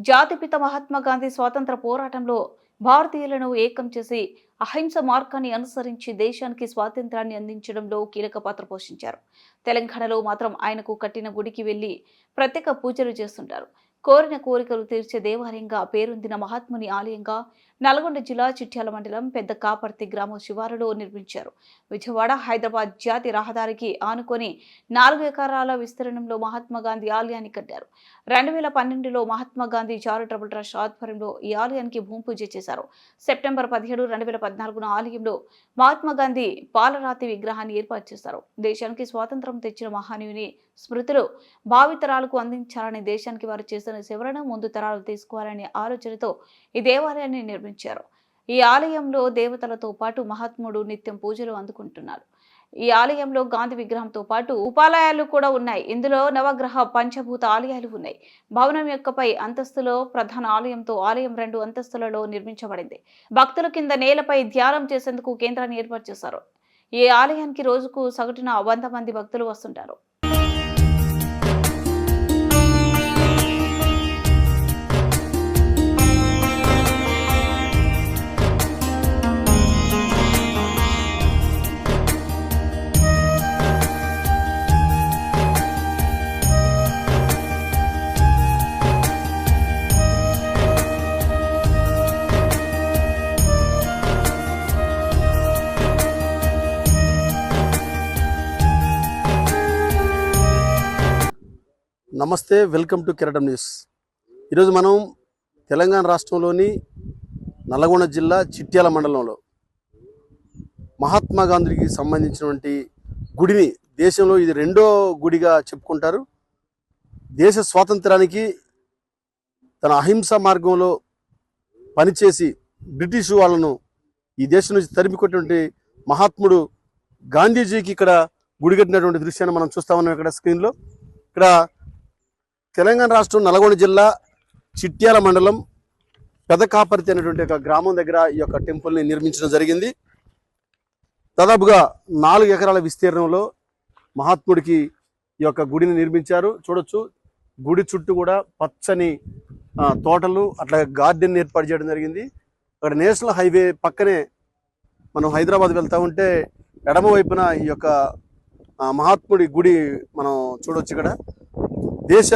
జాతిపిత మహాత్మా గాంధీ స్వాతంత్ర పోరాటంలో భారతీయులను ఏకం చేసి అహింస మార్గాన్ని అనుసరించి దేశానికి స్వాతంత్రాన్ని అందించడంలో కీలక పాత్ర పోషించారు. తెలంగాణలో మాత్రం ఆయనకు కట్టిన గుడికి వెళ్లి ప్రత్యేక పూజలు చేస్తుంటారు. కోరిన కోరికలు తీర్చే దేవాలయంగా పేరొందిన మహాత్ముని ఆలయంగా నల్గొండ జిల్లా చిట్యాల మండలం పెద్ద కాపర్తి గ్రామ శివారులో నిర్మించారు. విజయవాడ హైదరాబాద్ జాతి రహదారికి ఆనుకొని 4 ఎకరాల విస్తీర్ణంలో మహాత్మా గాంధీ ఆలయాన్ని కట్టారు. 2012లో మహాత్మా గాంధీ చారిటబుల్ ట్రస్ట్ ఆధ్వర్యంలో ఈ ఆలయానికి భూమి పూజ చేశారు. సెప్టెంబర్ 17, 2014 ఆలయంలో మహాత్మా గాంధీ పాలరాతి విగ్రహాన్ని ఏర్పాటు చేశారు. దేశానికి స్వాతంత్రం తెచ్చిన మహానీయుని స్మృతులు భావితరాలకు అందించాలని దేశానికి వారు చేసిన సేవలను ముందు తరాలు తీసుకోవాలనే ఆలోచనతో ఈ దేవాలయాన్ని నిర్మించారు. ఈ ఆలయంలో దేవతలతో పాటు మహాత్ముడు నిత్యం పూజలు అందుకుంటున్నారు. ఈ ఆలయంలో గాంధీ విగ్రహంతో పాటు ఉపాలయాలు కూడా ఉన్నాయి. ఇందులో నవగ్రహ పంచభూత ఆలయాలు ఉన్నాయి. భవనం యొక్క పై అంతస్తులో ప్రధాన ఆలయంతో ఆలయం 2 అంతస్తులలో నిర్మించబడింది. భక్తుల కింద నేలపై ధ్యానం చేసేందుకు కేంద్రాన్ని ఏర్పాటు చేశారు. ఈ ఆలయానికి రోజుకు సగటున 100 మంది భక్తులు వస్తుంటారు. నమస్తే, వెల్కమ్ టు కిరటం న్యూస్. ఈరోజు మనం తెలంగాణ రాష్ట్రంలోని నల్గొండ జిల్లా చిట్యాల మండలంలో మహాత్మా గాంధీకి సంబంధించినటువంటి గుడిని దేశంలో ఇది 2వ గుడిగా చెప్పుకుంటారు. దేశ స్వాతంత్రానికి తన అహింస మార్గంలో పనిచేసి బ్రిటిష్ వాళ్ళను ఈ దేశం నుంచి తరిమికొట్టినటువంటి మహాత్ముడు గాంధీజీకి ఇక్కడ గుడి కట్టినటువంటి దృశ్యాన్ని మనం చూస్తా ఉన్నాం. ఇక్కడ స్క్రీన్లో ఇక్కడ తెలంగాణ రాష్ట్రం నల్గొండ జిల్లా చిట్యాల మండలం పెదకాపర్తి అనేటువంటి ఒక గ్రామం దగ్గర ఈ యొక్క టెంపుల్ని నిర్మించడం జరిగింది. దాదాపుగా 4 ఎకరాల విస్తీర్ణంలో మహాత్ముడికి ఈ యొక్క గుడిని నిర్మించారు. చూడొచ్చు, గుడి చుట్టూ కూడా పచ్చని తోటలు, అట్లా గార్డెన్ ఏర్పాటు చేయడం జరిగింది. అక్కడ నేషనల్ హైవే పక్కనే మనం హైదరాబాద్ వెళ్తా ఉంటే ఎడమ వైపున ఈ యొక్క మహాత్ముడి గుడి మనం చూడొచ్చు. ఇక్కడ దేశ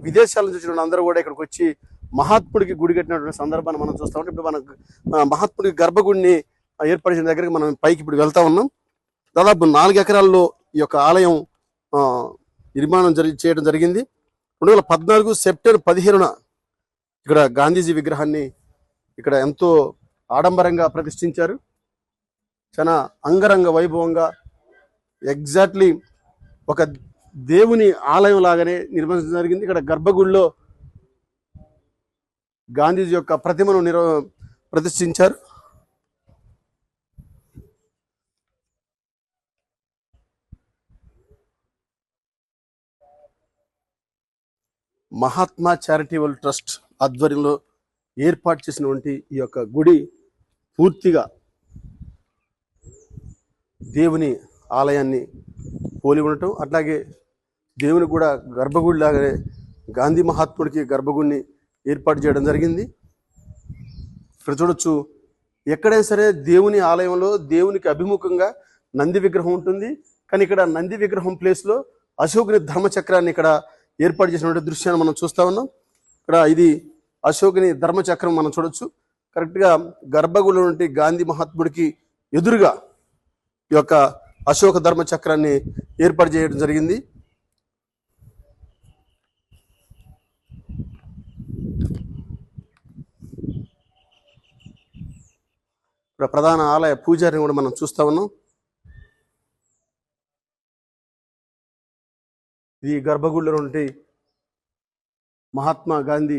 విదేశాల నుంచి వచ్చిన అందరూ కూడా ఇక్కడికి వచ్చి మహాత్ముడికి గుడి కట్టినటువంటి సందర్భాన్ని మనం చూస్తూ ఉంటాం. ఇప్పుడు మన మహాత్ముడికి గర్భగుడిని ఏర్పరిచిన దగ్గరికి మనం పైకి ఇప్పుడు వెళ్తా ఉన్నాం. దాదాపు 4 ఎకరాల్లో ఈ యొక్క ఆలయం నిర్మాణం చేయడం జరిగింది. 2014 సెప్టెంబర్ 15న ఇక్కడ గాంధీజీ విగ్రహాన్ని ఇక్కడ ఎంతో ఆడంబరంగా ప్రతిష్ఠించారు. చాలా అంగరంగ వైభవంగా ఎగ్జాక్ట్లీ ఒక దేవుని ఆలయం లాగానే నిర్మించడం జరిగింది. ఇక్కడ గర్భగుడిలో గాంధీజీ యొక్క ప్రతిమను ప్రతిష్ఠించారు. మహాత్మా చారిటబుల్ ట్రస్ట్ ఆధ్వర్యంలో ఏర్పాటు చేసినటువంటి ఈ యొక్క గుడి పూర్తిగా దేవుని ఆలయాన్ని పోలి ఉండటం, అట్లాగే దేవుని కూడా గర్భగుడి లాగానే గాంధీ మహాత్ముడికి గర్భగుడిని ఏర్పాటు చేయడం జరిగింది. ఇక్కడ చూడొచ్చు, ఎక్కడైనా సరే దేవుని ఆలయంలో దేవునికి అభిముఖంగా నంది విగ్రహం ఉంటుంది. కానీ ఇక్కడ నంది విగ్రహం ప్లేస్లో అశోకుని ధర్మచక్రాన్ని ఇక్కడ ఏర్పాటు చేసినటువంటి దృశ్యాన్ని మనం చూస్తూ ఉన్నాం. ఇక్కడ ఇది అశోకుని ధర్మచక్రం మనం చూడొచ్చు. కరెక్ట్గా గర్భగుడిలో నుండి గాంధీ మహాత్ముడికి ఎదురుగా ఈ యొక్క అశోక ధర్మచక్రాన్ని ఏర్పాటు చేయడం జరిగింది. ఇక్కడ ప్రధాన ఆలయ పూజారిని కూడా మనం చూస్తా ఉన్నాం. ఇది గర్భగుడిలో నుండి మహాత్మా గాంధీ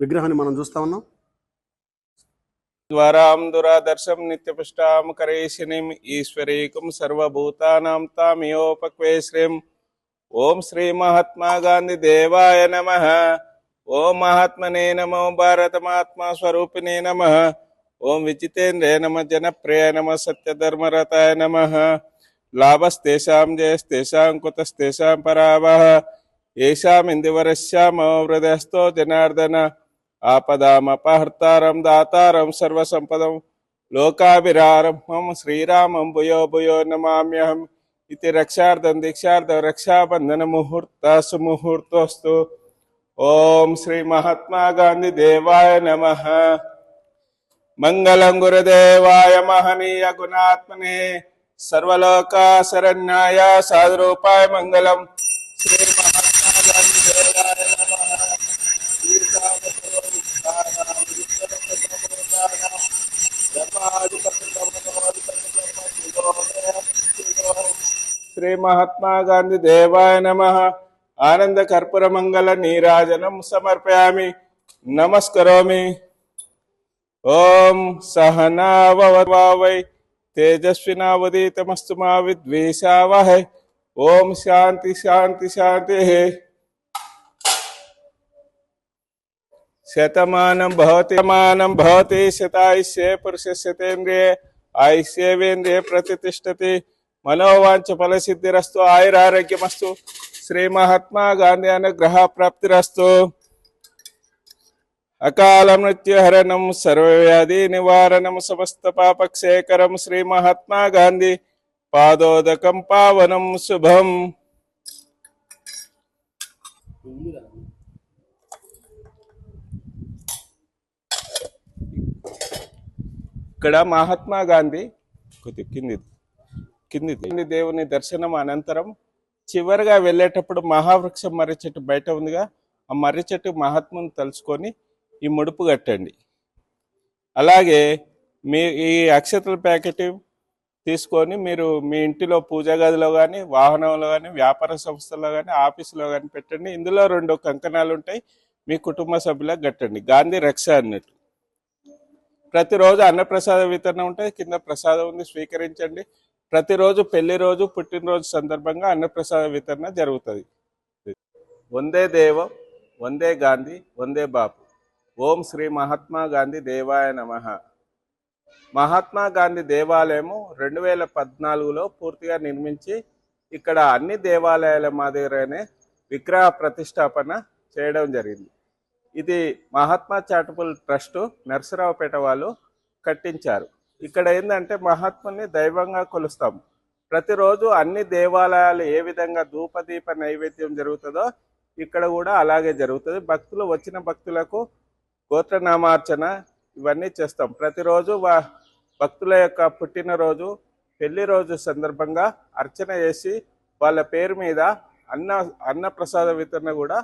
విగ్రహాన్ని మనం చూస్తా ఉన్నాం. ద్వారాం దురాదర్శం నిత్యపుష్టాం కరేశినిం ఈశ్వరీకం సర్వభూతానాం తామియోపక్వే శ్రీం. ఓం శ్రీ మహాత్మా గాంధీ దేవాయ నమః. ఓం మహాత్మనే నమో భారతమాత్మా స్వరూపిణే నమః. ఓం విజితేంద్రే నమః జనప్రియ నమః సత్యధర్మరతాయ నమః. లాభస్తేషాం జయస్తేషాం కుతస్తేషాం పరాభవ. येषामिन्दिवरस्यामो हृदयस्थो जनार्दन आपदामपहर्तारं दातारं सर्वसम्पदं लोकाभिरारं श्रीरामं भूयो भूयो नमाम्यहम् इति रक्षार्थं दीक्षार्थं रक्षाबन्धन मुहूर्तः सुमुहूर्तोऽस्तु। ओम श्री महात्मा गांधी देवाय नमः। मंगलं गुरुदेवाय महनीय गुणात्मने सर्वलोका शरण्याय साधुरूपाय मंगलम। श्री महात्मा गांधी देवाय नमः। श्री महात्मा गांधी देवाय नमः। आनंद कर्पूर मंगल नीराजनम समर्पयामि नमस्करोमि। ओम सहना वै तेजस्विनावधीतमस्तु मा विद्विषावहै। ओम शांति शांति शांति। शतमानं भवति शतायुष्ये पुरुषशतेन्द्रिये आयुष्येवेन्द्रिये प्रतिष्ठति। मनोवांच फल सिद्धिरस्तु आयुरारोग्यमस्तु। श्री महात्मा गांधी अनुग्रह प्राप्तिरस्तु। अकाल मृत्यु हरणम सर्वव्याधि निवारणम समस्त पापक्षयकरम श्री महात्मा गांधी पादोदकम पावनम शुभम। ఇక్కడ మహాత్మా గాంధీ కింది దేవుని దర్శనం అనంతరం చివరిగా వెళ్ళేటప్పుడు మహావృక్షం మర్రి చెట్టు బయట ఉందిగా, ఆ మర్రి చెట్టు మహాత్ముని తలుచుకొని ఈ ముడుపు కట్టండి. అలాగే ఈ అక్షతల ప్యాకెట్ తీసుకొని మీరు మీ ఇంటిలో పూజా గదిలో కానీ, వాహనంలో కానీ, వ్యాపార సంస్థలో కానీ, ఆఫీసులో కానీ పెట్టండి. ఇందులో 2 కంకణాలు ఉంటాయి, మీ కుటుంబ సభ్యులకు కట్టండి. గాంధీ రక్ష అన్నట్టు. ప్రతిరోజు అన్నప్రసాద వితరణ ఉంటుంది, కింద ప్రసాదం ఉంది, స్వీకరించండి. ప్రతిరోజు పెళ్లి రోజు, పుట్టినరోజు సందర్భంగా అన్నప్రసాద వితరణ జరుగుతుంది. వందే దేవం, వందే గాంధీ, వందే బాపు. ఓం శ్రీ మహాత్మా గాంధీ దేవాయ నమః. మహాత్మా గాంధీ దేవాలయము 2014లో పూర్తిగా నిర్మించి ఇక్కడ అన్ని దేవాలయాల మాదిరిగానే విగ్రహ ప్రతిష్టాపన చేయడం జరిగింది. ఇది మహాత్మా చారిటబుల్ ట్రస్ట్ నర్సరావుపేట వాళ్ళు కట్టించారు. ఇక్కడ ఏంటంటే మహాత్ముని దైవంగా కొలుస్తాము. ప్రతిరోజు అన్ని దేవాలయాలు ఏ విధంగా ధూపదీప నైవేద్యం జరుగుతుందో ఇక్కడ కూడా అలాగే జరుగుతుంది. భక్తులు వచ్చిన భక్తులకు గోత్రనామార్చన ఇవన్నీ చేస్తాం. ప్రతిరోజు భక్తుల యొక్క పుట్టినరోజు, పెళ్లి రోజు సందర్భంగా అర్చన చేసి వాళ్ళ పేరు మీద అన్న ప్రసాద వితరణ కూడా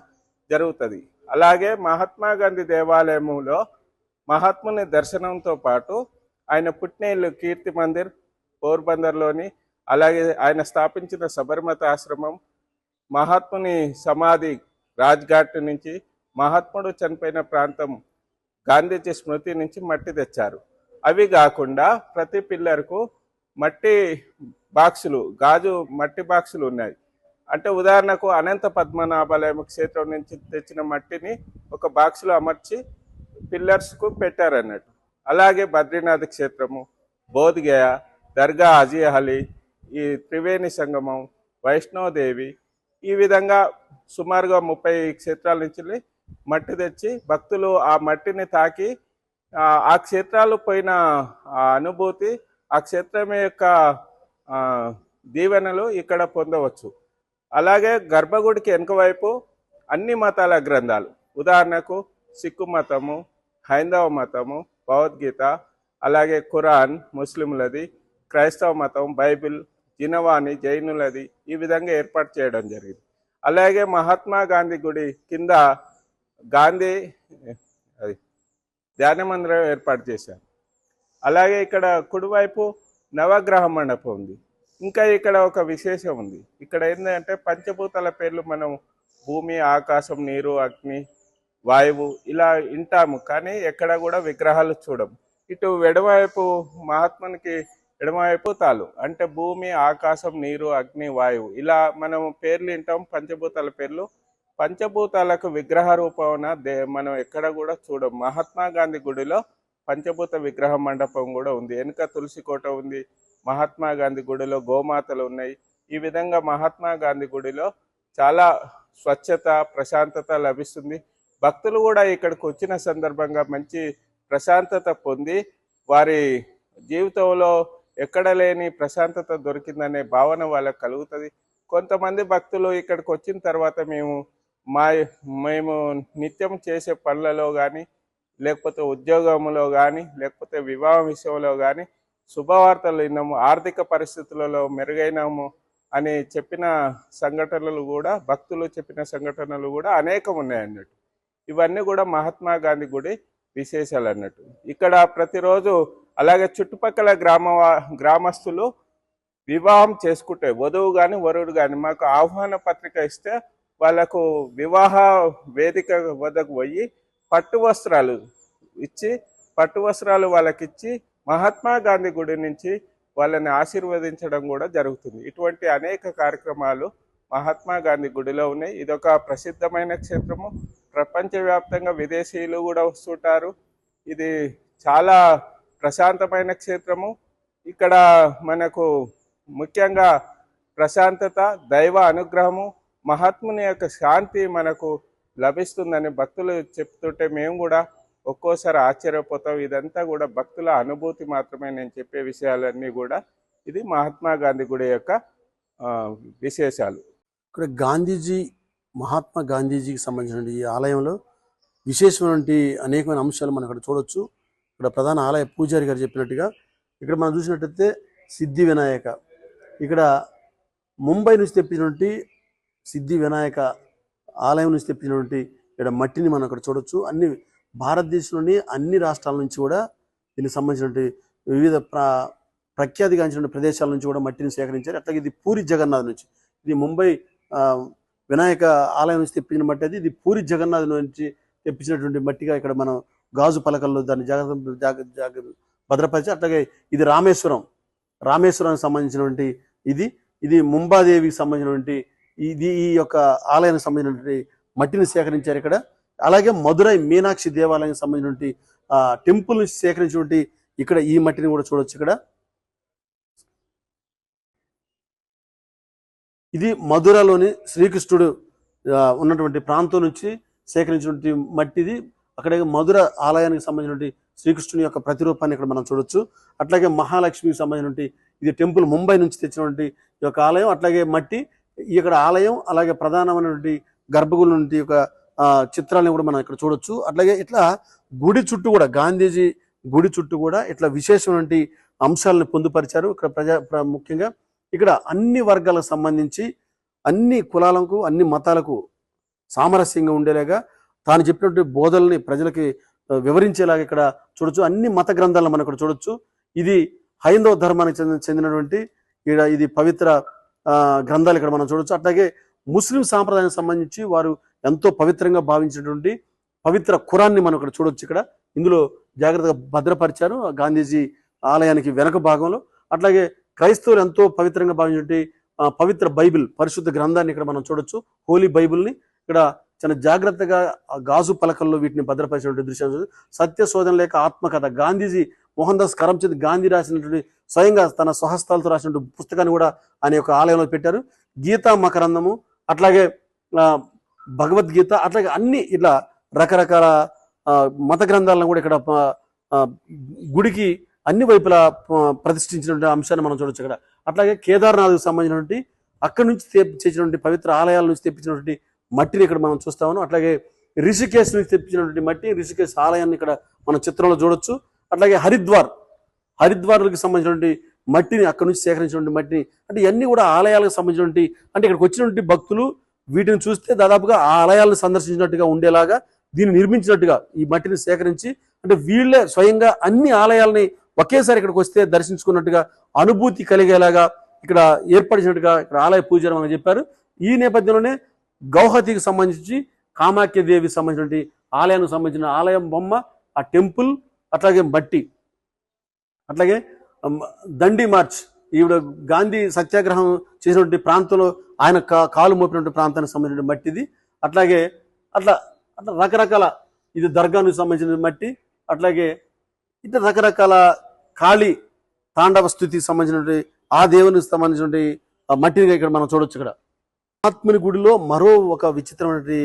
జరుగుతుంది. అలాగే మహాత్మా గాంధీ దేవాలయంలో మహాత్ముని దర్శనంతో పాటు ఆయన పుట్టిన ఇల్లు కీర్తి మందిర్ పోర్బందర్లోని, అలాగే ఆయన స్థాపించిన సబర్మతి ఆశ్రమం, మహాత్ముని సమాధి రాజ్ఘాట్ నుంచి, మహాత్ముడు చనిపోయిన ప్రాంతం గాంధీజీ స్మృతి నుంచి మట్టి తెచ్చారు. అవి కాకుండా ప్రతి పిల్లర్కు మట్టి బాక్సులు, గాజు మట్టి బాక్సులు ఉన్నాయి. అంటే ఉదాహరణకు అనంత పద్మనాభాలయం క్షేత్రం నుంచి తెచ్చిన మట్టిని ఒక బాక్సులో అమర్చి పిల్లర్స్కు పెట్టారన్నట్టు. అలాగే బద్రీనాథ్ క్షేత్రము, బోధ్గయ, దర్గా హాజీ అలీ, ఈ త్రివేణి సంగమం, వైష్ణోదేవి, ఈ విధంగా సుమారుగా 30 క్షేత్రాల నుంచి మట్టి తెచ్చి భక్తులు ఆ మట్టిని తాకి ఆ క్షేత్రాలు పోయిన అనుభూతి, ఆ క్షేత్రం యొక్క దీవెనలు ఇక్కడ పొందవచ్చు. అలాగే గర్భగుడికి వెనుక వైపు అన్ని మతాల గ్రంథాలు, ఉదాహరణకు సిక్కు మతము, హైందవ మతము, భగవద్గీత, అలాగే ఖురాన్ ముస్లింలది, క్రైస్తవ మతం, బైబిల్, జినవాణి జైనులది, ఈ విధంగా ఏర్పాటు చేయడం జరిగింది. అలాగే మహాత్మా గాంధీ గుడి కింద గాంధీ ధ్యాన మందిరం ఏర్పాటు చేశారు. అలాగే ఇక్కడ కుడివైపు నవగ్రహ మండపం ఉంది. ఇంకా ఇక్కడ ఒక విశేషం ఉంది. ఇక్కడ ఏంటంటే పంచభూతాల పేర్లు మనం భూమి, ఆకాశం, నీరు, అగ్ని, వాయువు ఇలా వింటాము, కానీ ఎక్కడ కూడా విగ్రహాలు చూడము. ఇటు ఎడమవైపు మహాత్మునికి ఎడమవైపు తాలు అంటే భూమి, ఆకాశం, నీరు, అగ్ని, వాయువు ఇలా మనం పేర్లు వింటాం, పంచభూతాల పేర్లు. పంచభూతాలకు విగ్రహ రూపమున మనం ఎక్కడ కూడా చూడం. మహాత్మా గాంధీ గుడిలో పంచభూత విగ్రహ మండపం కూడా ఉంది. వెనుక తులసి కోట ఉంది. మహాత్మా గాంధీ గుడిలో గోమాతలు ఉన్నాయి. ఈ విధంగా మహాత్మా గాంధీ గుడిలో చాలా స్వచ్ఛత, ప్రశాంతత లభిస్తుంది. భక్తులు కూడా ఇక్కడికి వచ్చిన సందర్భంగా మంచి ప్రశాంతత పొంది వారి జీవితంలో ఎక్కడ లేని ప్రశాంతత దొరికిందనే భావన వాళ్ళకి కలుగుతుంది. కొంతమంది భక్తులు ఇక్కడికి వచ్చిన తర్వాత మేము నిత్యం చేసే పనులలో కానీ, లేకపోతే ఉద్యోగంలో కానీ, లేకపోతే వివాహం విషయంలో కానీ శుభవార్తలు విన్నాము, ఆర్థిక పరిస్థితులలో మెరుగైనాము అని చెప్పిన సంఘటనలు కూడా, భక్తులు చెప్పిన సంఘటనలు కూడా అనేకం ఉన్నాయి అన్నట్టు. ఇవన్నీ కూడా మహాత్మా గాంధీ గుడి విశేషాలు అన్నట్టు. ఇక్కడ ప్రతిరోజు అలాగే చుట్టుపక్కల గ్రామస్తులు వివాహం చేసుకుంటే, వధువు కానీ వరుడు కానీ మాకు ఆహ్వాన పత్రిక ఇస్తే వాళ్ళకు వివాహ వేదిక వద్దకు పోయి పట్టు వస్త్రాలు వాళ్ళకిచ్చి మహాత్మా గాంధీ గుడి నుంచి వాళ్ళని ఆశీర్వదించడం కూడా జరుగుతుంది. ఇటువంటి అనేక కార్యక్రమాలు మహాత్మా గాంధీ గుడిలో ఉన్నాయి. ఇదొక ప్రసిద్ధమైన క్షేత్రము. ప్రపంచవ్యాప్తంగా విదేశీయులు కూడా వస్తుంటారు. ఇది చాలా ప్రశాంతమైన క్షేత్రము. ఇక్కడ మనకు ముఖ్యంగా ప్రశాంతత, దైవ అనుగ్రహము, మహాత్ముని యొక్క శాంతి మనకు లభిస్తుందని భక్తులు చెప్తుంటే మేము కూడా ఒక్కోసారి ఆశ్చర్యపోతాం. ఇదంతా కూడా భక్తుల అనుభూతి మాత్రమే. నేను చెప్పే విషయాలన్నీ కూడా ఇది మహాత్మా గాంధీ గుడి యొక్క విశేషాలు. ఇక్కడ మహాత్మా గాంధీజీకి సంబంధించిన ఈ ఆలయంలో విశేషమైనటువంటి అనేకమైన అంశాలు మనం ఇక్కడ చూడొచ్చు. ఇక్కడ ప్రధాన ఆలయ పూజారి గారు చెప్పినట్టుగా ఇక్కడ మనం చూసినట్టయితే సిద్ధి వినాయక, ఇక్కడ ముంబై నుంచి తెప్పించినటువంటి సిద్ధి వినాయక ఆలయం నుంచి తెప్పించినటువంటి ఇక్కడ మట్టిని మనం ఇక్కడ చూడొచ్చు. అన్ని భారతదేశంలోని అన్ని రాష్ట్రాల నుంచి కూడా దీనికి సంబంధించినటువంటి వివిధ ప్రఖ్యాతిగాంచిన ప్రదేశాల నుంచి కూడా మట్టిని సేకరించారు. అట్లాగే ఇది పూరి జగన్నాథ్ నుంచి, ఇది ముంబై వినాయక ఆలయం నుంచి తెప్పించిన మట్టి, ఇది పూరి జగన్నాథ్ నుంచి తెప్పించినటువంటి మట్టిగా ఇక్కడ మనం గాజు పలకల్లో దాన్ని జాగ్రత్త భద్రపరిచి, అట్లాగే ఇది రామేశ్వరానికి సంబంధించినటువంటి ఇది ముంబాదేవికి సంబంధించినటువంటి ఈ యొక్క ఆలయానికి సంబంధించినటువంటి మట్టిని సేకరించారు ఇక్కడ. అలాగే మధురై మీనాక్షి దేవాలయానికి సంబంధించినటువంటి టెంపుల్ నుంచి సేకరించినటువంటి ఇక్కడ ఈ మట్టిని కూడా చూడొచ్చు. ఇక్కడ ఇది మధురలోని శ్రీకృష్ణుడు ఉన్నటువంటి ప్రాంతం నుంచి సేకరించినటువంటి మట్టిది. అక్కడే మధుర ఆలయానికి సంబంధించినటువంటి శ్రీకృష్ణుని యొక్క ప్రతిరూపాన్ని ఇక్కడ మనం చూడొచ్చు. అట్లాగే మహాలక్ష్మికి సంబంధించినటువంటి ఇది టెంపుల్ ముంబై నుంచి తెచ్చినటువంటి ఈ యొక్క ఆలయం. అట్లాగే మట్టి ఇక్కడ ఆలయం, అలాగే ప్రధానమైనటువంటి గర్భగుడి నుండి యొక్క చిత్రాలను కూడా మనం ఇక్కడ చూడొచ్చు. అట్లాగే ఇట్లా గుడి చుట్టూ కూడా, గాంధీజీ గుడి చుట్టూ కూడా ఇట్లా విశేషమైనటువంటి అంశాలను పొందుపరిచారు. ఇక్కడ ముఖ్యంగా ఇక్కడ అన్ని వర్గాలకు సంబంధించి అన్ని కులాలకు, అన్ని మతాలకు సామరస్యంగా ఉండేలాగా తాను చెప్పినటువంటి బోధనల్ని ప్రజలకి వివరించేలాగా ఇక్కడ చూడొచ్చు. అన్ని మత గ్రంథాలను మనం ఇక్కడ చూడొచ్చు. ఇది హైందవ ధర్మానికి చెందినటువంటి ఇది పవిత్ర గ్రంథాలు ఇక్కడ మనం చూడొచ్చు. అట్లాగే ముస్లిం సాంప్రదాయానికి సంబంధించి వారు ఎంతో పవిత్రంగా భావించినటువంటి పవిత్ర ఖురాన్ని మనం ఇక్కడ చూడొచ్చు. ఇక్కడ ఇందులో జాగ్రత్తగా భద్రపరిచారు గాంధీజీ ఆలయానికి వెనక భాగంలో. అట్లాగే క్రైస్తవులు ఎంతో పవిత్రంగా భావించినటువంటి పవిత్ర బైబిల్, పరిశుద్ధ గ్రంథాన్ని ఇక్కడ మనం చూడొచ్చు. హోలీ బైబిల్ని ఇక్కడ చాలా జాగ్రత్తగా గాజు పలకల్లో వీటిని భద్రపరిచినటువంటి దృశ్యం. సత్య శోధన లేక ఆత్మకథ, గాంధీజీ మోహన్ దాస్ కరమ్చంద్ గాంధీ రాసినటువంటి స్వయంగా తన స్వహస్తాలతో రాసినటువంటి పుస్తకాన్ని కూడా ఆయన యొక్క ఆలయంలో పెట్టారు. గీతా మకరందము, అట్లాగే భగవద్గీత, అట్లాగే అన్ని ఇట్లా రకరకాల మత గ్రంథాలను కూడా ఇక్కడ గుడికి అన్ని వైపులా ప్రతిష్ఠించినటువంటి అంశాన్ని మనం చూడొచ్చు ఇక్కడ. అట్లాగే కేదార్నాథ్కి సంబంధించినటువంటి అక్కడి నుంచి తెప్పించినటువంటి పవిత్ర ఆలయాల నుంచి తెప్పించినటువంటి మట్టిని ఇక్కడ మనం చూస్తాము. అట్లాగే రిషికేశ్ నుంచి తెప్పించినటువంటి మట్టి, రిషికేశ్ ఆలయాన్ని ఇక్కడ మనం చిత్రంలో చూడొచ్చు. అట్లాగే హరిద్వార్కి సంబంధించినటువంటి మట్టిని అక్కడి నుంచి సేకరించినటువంటి మట్టిని, అంటే ఇవన్నీ కూడా ఆలయాలకు సంబంధించినటువంటి, అంటే ఇక్కడికి వచ్చినటువంటి భక్తులు వీటిని చూస్తే దాదాపుగా ఆ ఆలయాలను సందర్శించినట్టుగా ఉండేలాగా దీన్ని నిర్మించినట్టుగా ఈ మట్టిని సేకరించి, అంటే వీళ్ళే స్వయంగా అన్ని ఆలయాలని ఒకేసారి ఇక్కడికి వస్తే దర్శించుకున్నట్టుగా అనుభూతి కలిగేలాగా ఇక్కడ ఏర్పరిచినట్టుగా ఇక్కడ ఆలయ పూజారి మనకు చెప్పారు. ఈ నేపథ్యంలోనే గౌహతికి సంబంధించి కామాఖ్యదేవికి సంబంధించినటువంటి ఆలయానికి సంబంధించిన ఆలయం బొమ్మ, ఆ టెంపుల్, అట్లాగే మట్టి, అట్లాగే దండి మార్చ్, ఈవిడ గాంధీ సత్యాగ్రహం చేసినటువంటి ప్రాంతంలో ఆయన కాలు మోపినటువంటి ప్రాంతానికి సంబంధించిన మట్టిది. అట్లాగే అట్లా రకరకాల, ఇది దర్గానికి సంబంధించిన మట్టి, అట్లాగే ఇట్లా రకరకాల కాళీ తాండవ స్థుతికి సంబంధించినటువంటి ఆ దేవునికి సంబంధించినటువంటి మట్టిని ఇక్కడ మనం చూడొచ్చు. ఇక్కడ మహాత్ముని గుడిలో మరో ఒక విచిత్రమైన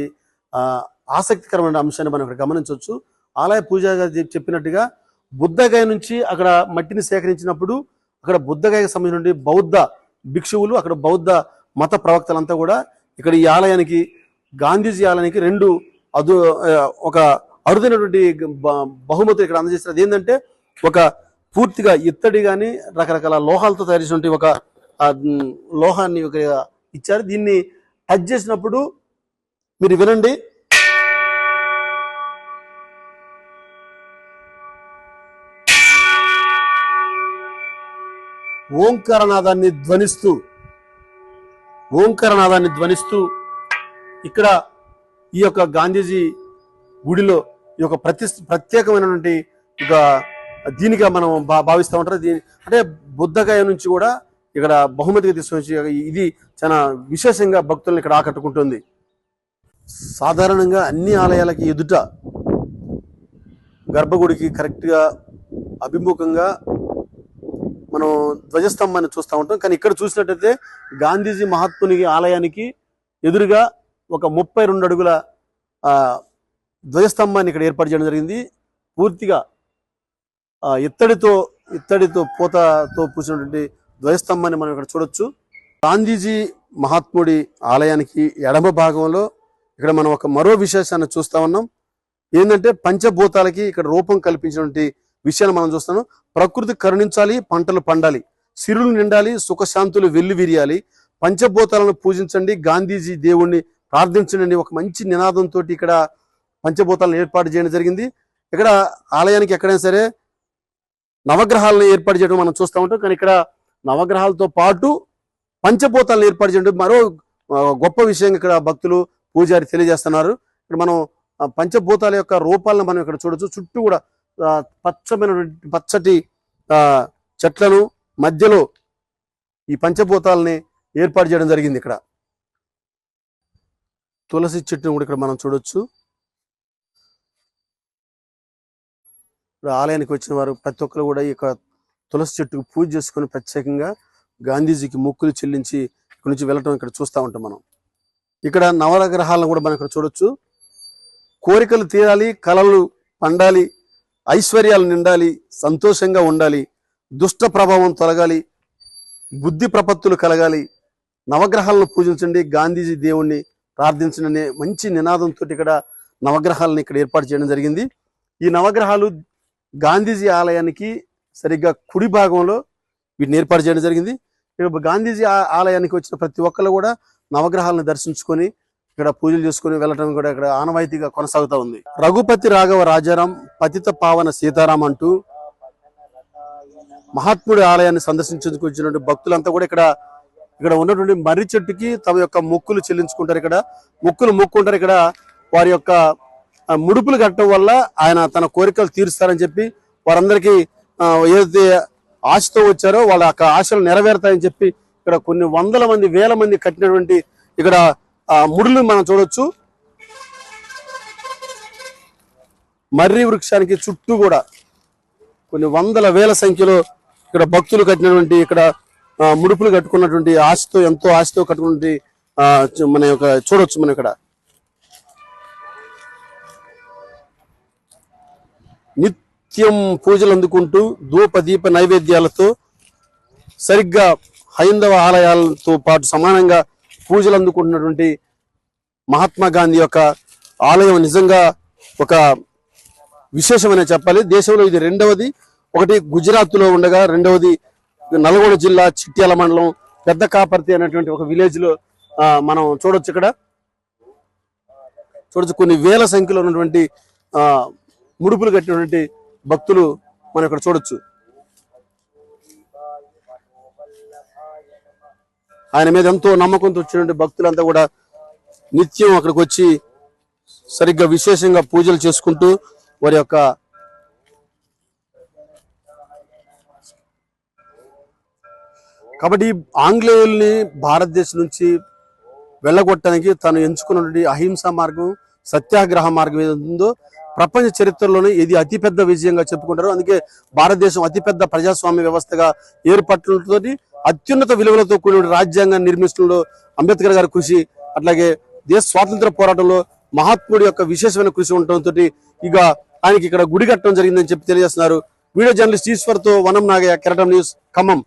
ఆసక్తికరమైన అంశాన్ని మనం ఇక్కడ గమనించవచ్చు. ఆలయ పూజారి గారు చెప్పినట్టుగా బుద్ధగయ నుంచి అక్కడ మట్టిని సేకరించినప్పుడు అక్కడ బుద్ధగయకు సంబంధించిన బౌద్ధ భిక్షువులు, అక్కడ బౌద్ధ మత ప్రవక్తలంతా కూడా ఇక్కడ ఈ ఆలయానికి, గాంధీజీ ఆలయానికి ఒక అరుదైనటువంటి బహుమతులు ఇక్కడ అందజేస్తారు. అది ఏంటంటే ఒక పూర్తిగా ఇత్తడి కానీ రకరకాల లోహాలతో తయారు చేసినటువంటి ఒక లోహాన్ని ఇచ్చారు. దీన్ని టచ్ చేసినప్పుడు మీరు వినండి, ఓంకారనాదాన్ని ధ్వనిస్తూ ఇక్కడ ఈ యొక్క గాంధీజీ గుడిలో ఈ యొక్క ప్రత్యేకమైనటువంటి ఒక దీనిగా మనం భావిస్తూ ఉంటారు. అంటే బుద్ధగయ నుంచి కూడా ఇక్కడ బహుమతిగా తీసుకొని ఇది చాలా విశేషంగా భక్తులను ఇక్కడ ఆకట్టుకుంటుంది. సాధారణంగా అన్ని ఆలయాలకి ఎదుట గర్భగుడికి కరెక్ట్గా అభిముఖంగా మనం ధ్వజస్తంభాన్ని చూస్తూ ఉంటాం. కానీ ఇక్కడ చూసినట్టయితే గాంధీజీ మహాత్ముని ఆలయానికి ఎదురుగా ఒక 32 అడుగుల ధ్వజస్తంభాన్ని ఇక్కడ ఏర్పాటు చేయడం జరిగింది. పూర్తిగా ఇత్తడితో పూతతో పూసినటువంటి ధ్వజస్తంభాన్ని మనం ఇక్కడ చూడొచ్చు. గాంధీజీ మహాత్ముడి ఆలయానికి ఎడమ భాగంలో ఇక్కడ మనం మరో విశేషాన్ని చూస్తా ఉన్నాం. ఏంటంటే పంచభూతాలకి ఇక్కడ రూపం కల్పించినటువంటి విషయాన్ని మనం చూస్తున్నాం. ప్రకృతి కరుణించాలి, పంటలు పండాలి, సిరులు నిండాలి, సుఖశాంతులు వెల్లి విరియాలి, పంచభూతాలను పూజించండి, గాంధీజీ దేవుణ్ణి ప్రార్థించండి ఒక మంచి నినాదంతో ఇక్కడ పంచభూతాలను ఏర్పాటు చేయడం జరిగింది. ఇక్కడ ఆలయానికి ఎక్కడైనా సరే నవగ్రహాలను ఏర్పాటు చేయడం మనం చూస్తూ ఉంటాం. కానీ ఇక్కడ నవగ్రహాలతో పాటు పంచభూతాలను ఏర్పాటు చేయడం మరో గొప్ప విషయంగా ఇక్కడ భక్తులు పూజారి తెలియజేస్తున్నారు. ఇక్కడ మనం పంచభూతాల యొక్క రూపాలను మనం ఇక్కడ చూడొచ్చు. చుట్టూ కూడా పచ్చటి చెట్లను మధ్యలో ఈ పంచభూతాలని ఏర్పాటు చేయడం జరిగింది. ఇక్కడ తులసి చెట్టును కూడా ఇక్కడ మనం చూడొచ్చు. ఇప్పుడు ఆలయానికి వచ్చిన వారు ప్రతి ఒక్కరు కూడా ఈ తులసి చెట్టుకు పూజ చేసుకుని ప్రత్యేకంగా గాంధీజీకి మొక్కులు చెల్లించి ఇక్కడ నుంచి వెళ్ళటం ఇక్కడ చూస్తూ ఉంటాం మనం. ఇక్కడ నవగ్రహాలను కూడా మనం ఇక్కడ చూడొచ్చు. కోరికలు తీరాలి, కలలు పండాలి, ఐశ్వర్యాలు నిండాలి, సంతోషంగా ఉండాలి, దుష్ట ప్రభావం తొలగాలి, బుద్ధి ప్రపత్తులు కలగాలి, నవగ్రహాలను పూజించండి, గాంధీజీ దేవుణ్ణి ప్రార్థించండి అనే మంచి నినాదంతో ఇక్కడ నవగ్రహాలను ఇక్కడ ఏర్పాటు చేయడం జరిగింది. ఈ నవగ్రహాలు గాంధీజీ ఆలయానికి సరిగ్గా కుడి భాగంలో వీటిని ఏర్పాటు చేయడం జరిగింది. ఇక్కడ గాంధీజీ ఆలయానికి వచ్చిన ప్రతి ఒక్కరు కూడా నవగ్రహాలను దర్శించుకొని ఇక్కడ పూజలు చేసుకుని వెళ్ళటం కూడా ఇక్కడ ఆనవాయితీగా కొనసాగుతూ ఉంది. రఘుపతి రాఘవ రాజారాం, పతిత పావన సీతారాం అంటూ మహాత్ముడి ఆలయాన్ని సందర్శించేందుకు వచ్చినటువంటి భక్తులంతా కూడా ఇక్కడ ఉన్నటువంటి మర్రి చెట్టుకి తమ యొక్క మొక్కులు చెల్లించుకుంటారు. ఇక్కడ మొక్కుంటారు. ఇక్కడ వారి యొక్క ముడుపులు కట్టడం వల్ల ఆయన తన కోరికలు తీరుస్తారని చెప్పి వారందరికీ ఏదైతే ఆశతో వచ్చారో వాళ్ళ యొక్క ఆశలు నెరవేరుతాయని చెప్పి ఇక్కడ కొన్ని వందల మంది, వేల మంది కట్టినటువంటి ఇక్కడ ముడులు మనం చూడొచ్చు. మర్రి వృక్షానికి చుట్టూ కూడా కొన్ని వందల వేల సంఖ్యలో ఇక్కడ భక్తులు కట్టినటువంటి ఇక్కడ ముడుపులు కట్టుకున్నటువంటి ఎంతో ఆశతో కట్టుకున్నటువంటి మన యొక్క చూడొచ్చు. మనం ఇక్కడ నిత్యం పూజలు అందుకుంటూ ధూప దీప నైవేద్యాలతో సరిగ్గా హైందవ ఆలయాలతో పాటు సమానంగా పూజలు అందుకుంటున్నటువంటి మహాత్మా గాంధీ యొక్క ఆలయం నిజంగా ఒక విశేషమనే చెప్పాలి. దేశంలో ఇది రెండవది. ఒకటి గుజరాత్లో ఉండగా రెండవది నల్గొండ జిల్లా చిట్యాల మండలం పెద్ద కాపర్తి అనేటువంటి ఒక విలేజ్ లో మనం చూడొచ్చు. ఇక్కడ చూడొచ్చు కొన్ని వేల సంఖ్యలో ఉన్నటువంటి ముడుపులు కట్టినటువంటి భక్తులు మనం ఇక్కడ చూడొచ్చు. ఆయన మీద ఎంతో నమ్మకంతో వచ్చినటువంటి భక్తులంతా కూడా నిత్యం అక్కడికి వచ్చి సరిగ్గా విశేషంగా పూజలు చేసుకుంటూ వారి యొక్క కాబట్టి ఆంగ్లేయుల్ని భారతదేశం నుంచి వెళ్ళగొట్టడానికి తను ఎంచుకున్నటువంటి అహింసా మార్గం, సత్యాగ్రహ మార్గం ఏదో ప్రపంచ చరిత్రలోనే ఇది అతిపెద్ద విజయంగా చెప్పుకుంటారు. అందుకే భారతదేశం అతిపెద్ద ప్రజాస్వామ్య వ్యవస్థగా ఏర్పడటంతో అత్యున్నత విలువలతో కూడిన రాజ్యాంగాన్ని నిర్మించడంలో అంబేద్కర్ గారి కృషి, అట్లాగే దేశ స్వాతంత్ర పోరాటంలో మహాత్ముడి యొక్క విశేషమైన కృషి ఉండటంతో ఇక ఆయనకి ఇక్కడ గుడి కట్టడం జరిగిందని చెప్పి తెలియజేస్తున్నారు. వీడియో జర్నలిస్ట్ ఈశ్వర్తో వనం నాగయ్య, కెరటం న్యూస్, ఖమ్మం.